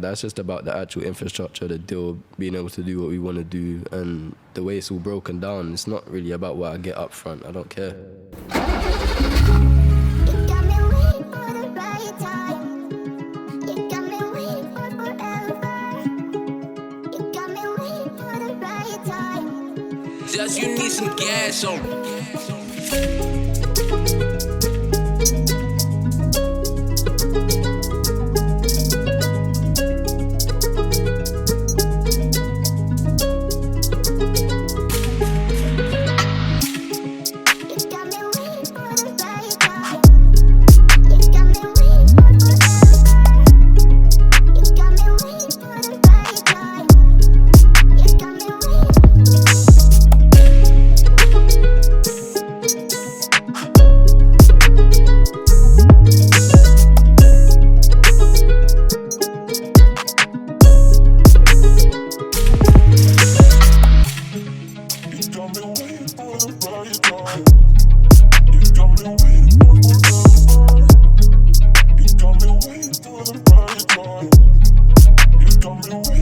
That's just about the actual infrastructure, the deal, being able to do what we want to do, and the way it's all broken down. It's not really about what I get up front. I don't care. Just you need some gas on. You got me